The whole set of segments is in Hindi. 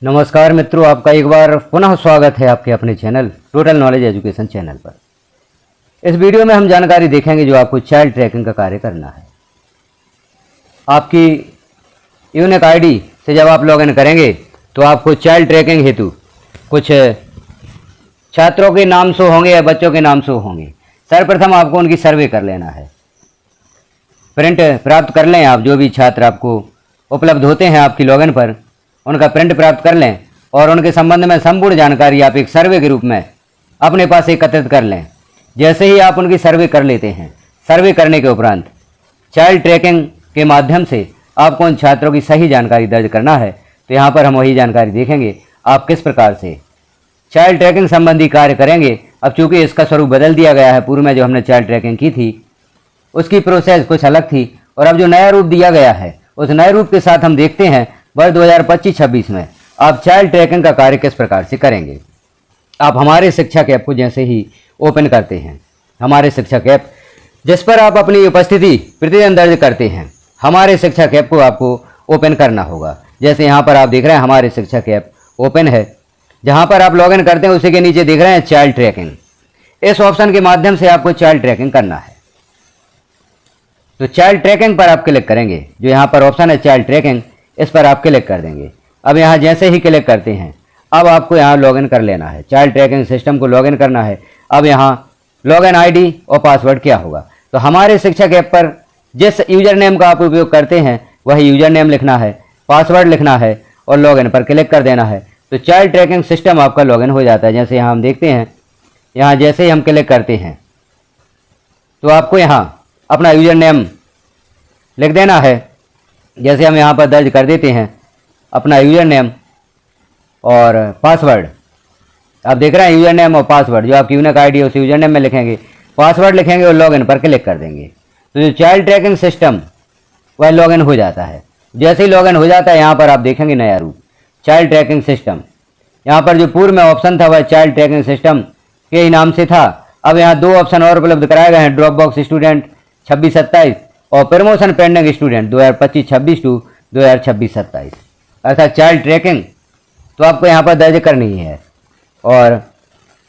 नमस्कार मित्रों, आपका एक बार पुनः स्वागत है आपके अपने channel total knowledge education channel पर। इस वीडियो में हम जानकारी देखेंगे जो आपको चाइल्ड ट्रैकिंग का कार्य करना है। आपकी यूनिक आईडी से जब आप लॉगिन करेंगे तो आपको चाइल्ड ट्रैकिंग हेतु कुछ छात्रों के नाम शो होंगे या बच्चों के नाम शो होंगे। सर्वप्रथम आपको उनकी सर्वे कर लेना है। प्रिंट प्राप्त कर लें आप, जो भी छात्र आपको उपलब्ध होते हैं आपकी लॉगिन पर उनका प्रिंट प्राप्त कर लें और उनके संबंध में संपूर्ण जानकारी आप एक सर्वे के रूप में अपने पास एकत्रित कर लें। जैसे ही आप उनकी सर्वे कर लेते हैं, सर्वे करने के उपरांत चाइल्ड ट्रैकिंग के माध्यम से आपको उन छात्रों की सही जानकारी दर्ज करना है। तो यहाँ पर हम वही जानकारी देखेंगे आप किस प्रकार से चाइल्ड ट्रैकिंग संबंधी कार्य करेंगे। अब चूँकि इसका स्वरूप बदल दिया गया है, पूर्व में जो हमने चाइल्ड ट्रैकिंग की थी उसकी प्रोसेस कुछ अलग थी और अब जो नया रूप दिया गया है उस नए रूप के साथ हम देखते हैं वर्ष 2025-26 में आप चाइल्ड ट्रैकिंग का कार्य किस प्रकार से करेंगे। आप हमारे शिक्षक ऐप को जैसे ही ओपन करते हैं, हमारे शिक्षक ऐप जिस पर आप अपनी उपस्थिति प्रतिदिन दर्ज करते हैं, हमारे शिक्षक ऐप को आपको ओपन करना होगा। जैसे यहाँ पर आप देख रहे हैं हमारे शिक्षक ऐप ओपन है। जहाँ पर आप लॉगिन करते हैं उसी के नीचे देख रहे हैं चाइल्ड ट्रैकिंग। इस ऑप्शन के माध्यम से आपको चाइल्ड ट्रैकिंग करना है। तो चाइल्ड ट्रैकिंग पर आप क्लिक करेंगे। जो यहाँ पर ऑप्शन है चाइल्ड ट्रैकिंग, इस पर आप क्लिक कर देंगे। अब यहाँ जैसे ही क्लिक करते हैं अब आपको यहाँ लॉगिन कर लेना है, चाइल्ड ट्रैकिंग सिस्टम को लॉगिन करना है। अब यहाँ लॉगिन आईडी और पासवर्ड क्या होगा, तो हमारे शिक्षक ऐप पर जिस यूजर नेम का आप उपयोग करते हैं वही यूजर नेम लिखना है, पासवर्ड लिखना है और लॉगिन पर क्लिक कर देना है। तो चाइल्ड ट्रैकिंग सिस्टम आपका लॉगिन हो जाता है। जैसे यहाँ हम देखते हैं, यहाँ जैसे ही हम क्लिक करते हैं तो आपको यहाँ अपना यूजर नेम लिख देना है। जैसे हम यहाँ पर दर्ज कर देते हैं अपना यूजर नेम और पासवर्ड। आप देख रहे हैं यूजर नेम और पासवर्ड, जो आपकी यूनिक आईडी है उस यूजर नेम में लिखेंगे, पासवर्ड लिखेंगे और लॉगिन पर क्लिक कर देंगे। तो जो चाइल्ड ट्रैकिंग सिस्टम वह लॉगिन हो जाता है। जैसे ही लॉगिन हो जाता है यहाँ पर आप देखेंगे नया रूप चाइल्ड ट्रैकिंग सिस्टम। यहाँ पर जो पूर्व में ऑप्शन था वह चाइल्ड ट्रैकिंग सिस्टम के ही नाम से था। अब यहाँ दो ऑप्शन और उपलब्ध कराए गए हैं, ड्रॉप बॉक्स स्टूडेंट 26-27 और प्रमोशन पेंडिंग स्टूडेंट 2025-26 टू 2026-27। अर्थात चाइल्ड ट्रैकिंग तो आपको यहाँ पर दर्ज करनी है और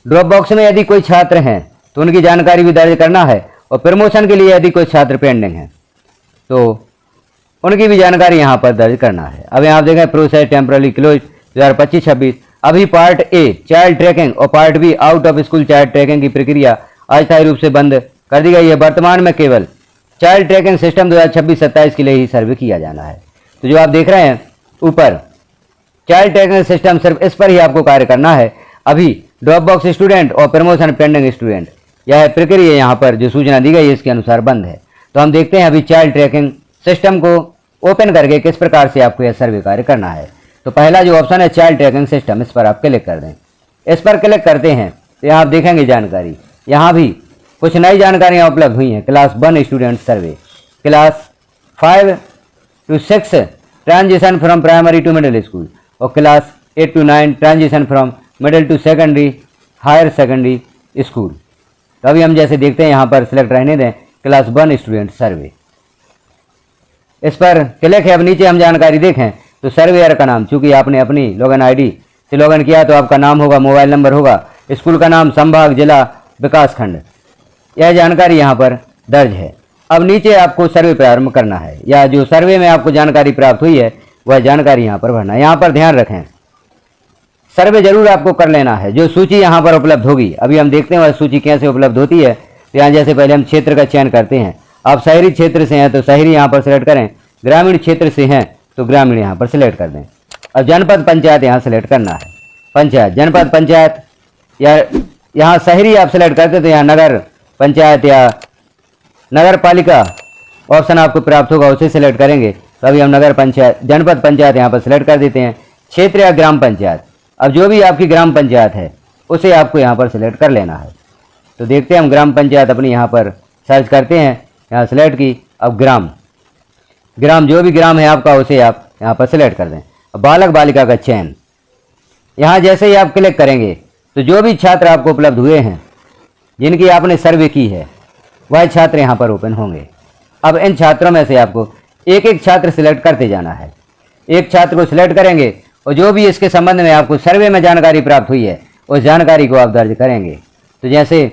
ड्रॉप बॉक्स में यदि कोई छात्र हैं तो उनकी जानकारी भी दर्ज करना है और प्रमोशन के लिए यदि कोई छात्र पेंडिंग है तो उनकी भी जानकारी यहाँ पर दर्ज करना है। अब यहाँ आप देखें प्रोसेस टेम्पररी क्लोज 2025-26। अभी पार्ट ए चाइल्ड ट्रैकिंग और part be out of school child trekking की प्रक्रिया अस्थायी रूप से बंद कर दी गई है। वर्तमान में केवल चाइल्ड ट्रैकिंग सिस्टम 2026-27 के लिए ही सर्वे किया जाना है। तो जो आप देख रहे हैं ऊपर चाइल्ड ट्रैकिंग सिस्टम, सिर्फ इस पर ही आपको कार्य करना है। अभी ड्रॉप बॉक्स स्टूडेंट और प्रमोशन पेंडिंग स्टूडेंट यह प्रक्रिया यहाँ पर जो सूचना दी गई है इसके अनुसार बंद है। तो हम देखते हैं अभी चाइल्ड ट्रैकिंग सिस्टम को ओपन करके किस प्रकार से आपको यह सर्वे कार्य करना है। तो पहला जो ऑप्शन है चाइल्ड ट्रैकिंग सिस्टम, इस पर आप क्लिक कर दें। इस पर क्लिक करते हैं तो यहाँ आप देखेंगे जानकारी, यहाँ भी कुछ नई जानकारियाँ उपलब्ध हुई हैं। Class 1 student survey, class 5 to 6 transition from primary to middle school और class 8 to 9 transition from middle to secondary higher secondary school. तो अभी हम जैसे देखते हैं यहाँ पर सिलेक्ट रहने दें क्लास 1 स्टूडेंट सर्वे, इस पर क्लिक है। अब नीचे हम जानकारी देखें तो सर्वेयर का नाम, चूँकि आपने अपनी लॉगिन आईडी से लॉगिन किया तो आपका नाम होगा, मोबाइल नंबर होगा, स्कूल का नाम, संभाग, जिला, विकास खंड, यह जानकारी यहाँ पर दर्ज है। अब नीचे आपको सर्वे प्रारंभ करना है या जो सर्वे में आपको जानकारी प्राप्त हुई है वह जानकारी यहाँ पर भरना है। यहाँ पर ध्यान रखें सर्वे जरूर आपको कर लेना है। जो सूची यहाँ पर उपलब्ध होगी, अभी हम देखते हैं वह सूची कैसे उपलब्ध होती है। तो यहाँ जैसे पहले हम क्षेत्र का चयन करते हैं। आप शहरी क्षेत्र से हैं तो शहरी यहाँ पर सिलेक्ट करें, ग्रामीण क्षेत्र से हैं तो ग्रामीण यहाँ पर सिलेक्ट कर दें। अब जनपद पंचायत यहाँ सिलेक्ट करना है, पंचायत, जनपद पंचायत, या यहाँ शहरी आप सिलेक्ट करते तो यहाँ नगर पंचायत या नगर पालिका ऑप्शन आपको प्राप्त होगा, उसे सिलेक्ट करेंगे। तो अभी हम नगर पंचायत, जनपद पंचायत यहाँ पर सिलेक्ट कर देते हैं। क्षेत्र या ग्राम पंचायत, अब जो भी आपकी ग्राम पंचायत है उसे आपको यहाँ पर सिलेक्ट कर लेना है। तो देखते हैं हम ग्राम पंचायत अपनी यहाँ पर सर्च करते हैं, यहाँ सिलेक्ट की। अब ग्राम जो भी ग्राम है आपका उसे आप यहाँ पर सिलेक्ट कर दें। अब बालक बालिका का चयन, यहाँ जैसे ही आप क्लिक करेंगे तो जो भी छात्र आपको उपलब्ध हुए हैं जिनकी आपने सर्वे की है वह छात्र यहाँ पर ओपन होंगे। अब इन छात्रों में से आपको एक एक छात्र सिलेक्ट करते जाना है। एक छात्र को सिलेक्ट करेंगे और जो भी इसके संबंध में आपको सर्वे में जानकारी प्राप्त हुई है उस जानकारी को आप दर्ज करेंगे। तो जैसे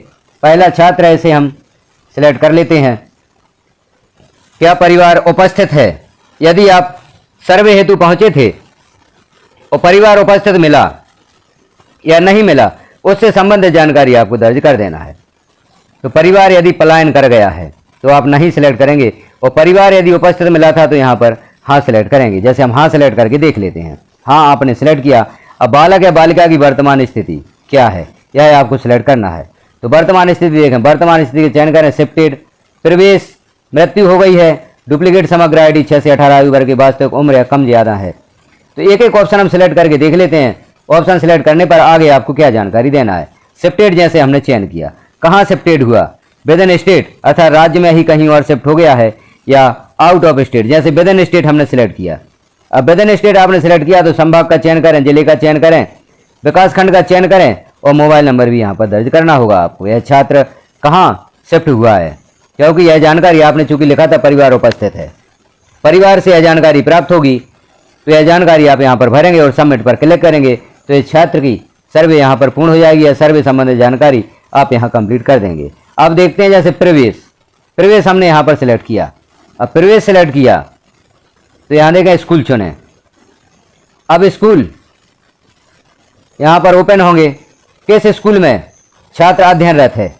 पहला छात्र ऐसे हम सिलेक्ट कर लेते हैं, क्या परिवार उपस्थित है। यदि आप सर्वे हेतु पहुंचे थे और परिवार उपस्थित मिला या नहीं मिला, उससे संबंधित जानकारी आपको दर्ज कर देना है। तो परिवार यदि पलायन कर गया है तो आप नहीं सिलेक्ट करेंगे, और परिवार यदि उपस्थित मिला था तो यहाँ पर हाँ सिलेक्ट करेंगे। जैसे हम हाँ सिलेक्ट करके देख लेते हैं। हाँ आपने सिलेक्ट किया। अब बालक या बालिका की वर्तमान स्थिति क्या है यह आपको सिलेक्ट करना है। तो वर्तमान स्थिति देखें, वर्तमान स्थिति का चयन करें। शिफ्टेड, प्रवेश, मृत्यु हो गई है, डुप्लीकेट समग्र आईडी 6 से 18 आयु वर्ग की वास्तविक उम्र या कम ज़्यादा है। तो एक एक ऑप्शन हम सिलेक्ट करके देख लेते हैं। ऑप्शन सिलेक्ट करने पर आगे आपको क्या जानकारी देना है। शिफ्टेड जैसे हमने चयन किया, कहाँ शिफ्टेड हुआ, विद इन स्टेट अर्थात राज्य में ही कहीं और शिफ्ट हो गया है, या आउट ऑफ स्टेट। जैसे विद इन स्टेट हमने सिलेक्ट किया। अब विद इन स्टेट आपने सिलेक्ट किया तो संभाग का चयन करें, जिले का चयन करें, विकासखंड का चयन करें, और मोबाइल नंबर भी यहाँ पर दर्ज करना होगा आपको। यह छात्र कहाँ शिफ्ट हुआ है, क्योंकि यह जानकारी आपने चूंकि लिखा था परिवार उपस्थित है, परिवार से यह जानकारी प्राप्त होगी। तो यह जानकारी आप यहाँ पर भरेंगे और सबमिट पर क्लिक करेंगे तो इस छात्र की सर्वे यहाँ पर पूर्ण हो जाएगी। या सर्वे संबंधित जानकारी आप यहाँ कंप्लीट कर देंगे। अब देखते हैं जैसे प्रवेश, प्रवेश हमने यहाँ पर सिलेक्ट किया। अब प्रवेश सिलेक्ट किया तो यहाँ देखें स्कूल चुने। अब स्कूल यहाँ पर ओपन होंगे। किस स्कूल में छात्र अध्ययनरत है,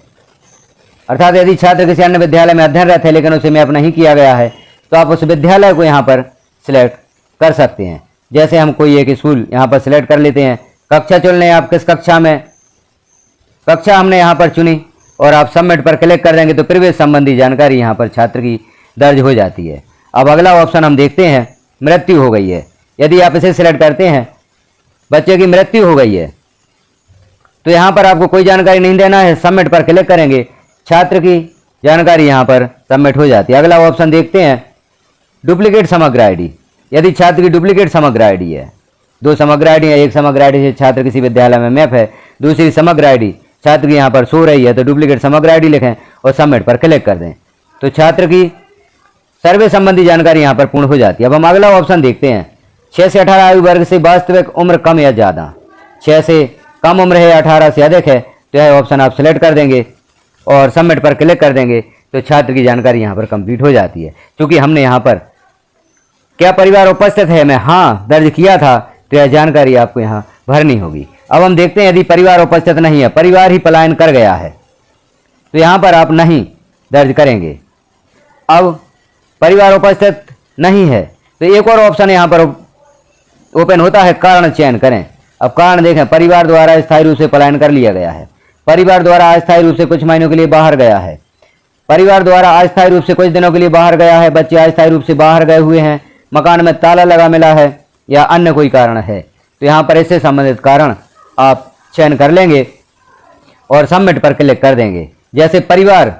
अर्थात यदि छात्र किसी अन्य विद्यालय में अध्ययनरत है लेकिन उसे मैप नहीं किया गया है तो आप उस विद्यालय को यहाँ पर सिलेक्ट कर सकते हैं। जैसे हम कोई एक स्कूल यहाँ पर सिलेक्ट कर लेते हैं। कक्षा चुन लें, आप किस कक्षा में, कक्षा हमने यहाँ पर चुनी और आप सबमिट पर क्लिक कर देंगे तो प्रवेश संबंधी जानकारी यहाँ पर छात्र की दर्ज हो जाती है। अब अगला ऑप्शन हम देखते हैं, मृत्यु हो गई है। यदि आप इसे सिलेक्ट करते हैं, बच्चे की मृत्यु हो गई है, तो यहाँ पर आपको कोई जानकारी नहीं देना है। सबमिट पर क्लिक करेंगे, छात्र की जानकारी यहाँ पर सबमिट हो जाती है। अगला ऑप्शन देखते हैं, डुप्लीकेट समग्र आईडी। यदि छात्र की डुप्लीकेट समग्र आईडी है, दो समग्र आईडी है, एक समग्र आईडी से छात्र किसी विद्यालय में मैप है, दूसरी समग्र आईडी छात्र की यहाँ पर सो रही है, तो डुप्लीकेट समग्र आईडी लिखें और सबमिट पर क्लिक कर दें तो छात्र की सर्वे संबंधी जानकारी यहाँ पर पूर्ण हो जाती है। अब हम अगला ऑप्शन देखते हैं, 6 से 18 आयु वर्ग से वास्तविक उम्र कम या ज़्यादा। 6 से कम उम्र है, 18 से अधिक है, तो यह ऑप्शन आप सिलेक्ट कर देंगे और सबमिट पर क्लिक कर देंगे तो छात्र की जानकारी यहाँ पर कंप्लीट हो जाती है। क्योंकि हमने यहाँ पर क्या परिवार उपस्थित है मैं हाँ दर्ज किया था, तो यह जानकारी आपको यहाँ भरनी होगी। अब हम देखते हैं यदि परिवार उपस्थित नहीं है, परिवार ही पलायन कर गया है, तो यहाँ पर आप नहीं दर्ज करेंगे। अब परिवार उपस्थित नहीं है तो एक और ऑप्शन यहाँ पर ओपन होता है, कारण चयन करें। अब कारण देखें, परिवार द्वारा स्थायी रूप से पलायन कर लिया गया है, परिवार द्वारा अस्थायी रूप से कुछ महीनों के लिए बाहर गया है, परिवार द्वारा अस्थायी रूप से कुछ दिनों के लिए बाहर गया है, बच्चे अस्थायी रूप से बाहर गए हुए हैं, मकान में ताला लगा मिला है, या अन्य कोई कारण है। तो यहाँ पर इससे संबंधित कारण आप चयन कर लेंगे और सबमिट पर क्लिक कर देंगे। जैसे परिवार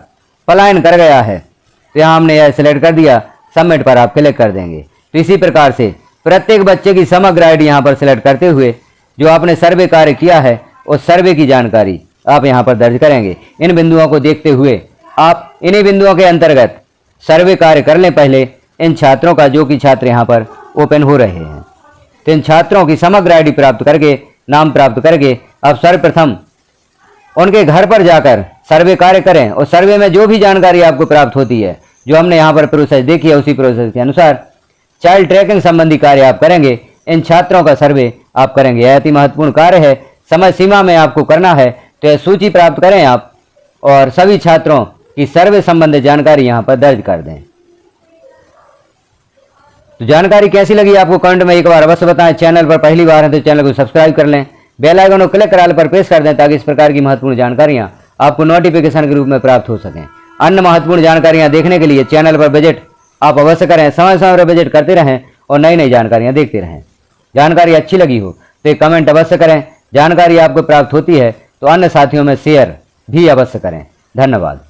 पलायन कर गया है तो यहाँ हमने यह सिलेक्ट कर दिया, सबमिट पर आप क्लिक कर देंगे। तो इसी प्रकार से प्रत्येक बच्चे की समग्र आईडी यहाँ पर सिलेक्ट करते हुए जो आपने सर्वे कार्य किया है उस सर्वे की जानकारी आप यहाँ पर दर्ज करेंगे। इन बिंदुओं को देखते हुए आप इन्हीं बिंदुओं के अंतर्गत सर्वे कार्य कर लें पहले इन छात्रों का, जो कि छात्र यहाँ पर ओपन हो रहे हैं। तो इन छात्रों की समग्र आईडी प्राप्त करके, नाम प्राप्त करके अब सर्वप्रथम उनके घर पर जाकर सर्वे कार्य करें और सर्वे में जो भी जानकारी आपको प्राप्त होती है, जो हमने यहाँ पर प्रोसेस देखी है, उसी प्रोसेस के अनुसार चाइल्ड ट्रैकिंग संबंधी कार्य आप करेंगे। इन छात्रों का सर्वे आप करेंगे। यह अति महत्वपूर्ण कार्य है, समय सीमा में आपको करना है। तो यह सूची प्राप्त करें आप और सभी छात्रों की सर्वे संबंधी जानकारी यहाँ पर दर्ज कर दें। तो जानकारी कैसी लगी आपको कमेंट में एक बार अवश्य बताएं। चैनल पर पहली बार है तो चैनल को सब्सक्राइब कर लें, बेल आइकन को क्लिक कर पर प्रेस कर दें ताकि इस प्रकार की महत्वपूर्ण जानकारियां आपको नोटिफिकेशन के रूप में प्राप्त हो सकें। अन्य महत्वपूर्ण जानकारियां देखने के लिए चैनल पर विजिट आप अवश्य करें, समय समय पर विजिट करते रहें और नई नई जानकारियां देखते रहें। जानकारी अच्छी लगी हो तो एक कमेंट अवश्य करें। जानकारी आपको प्राप्त होती है तो अन्य साथियों में शेयर भी अवश्य करें। धन्यवाद।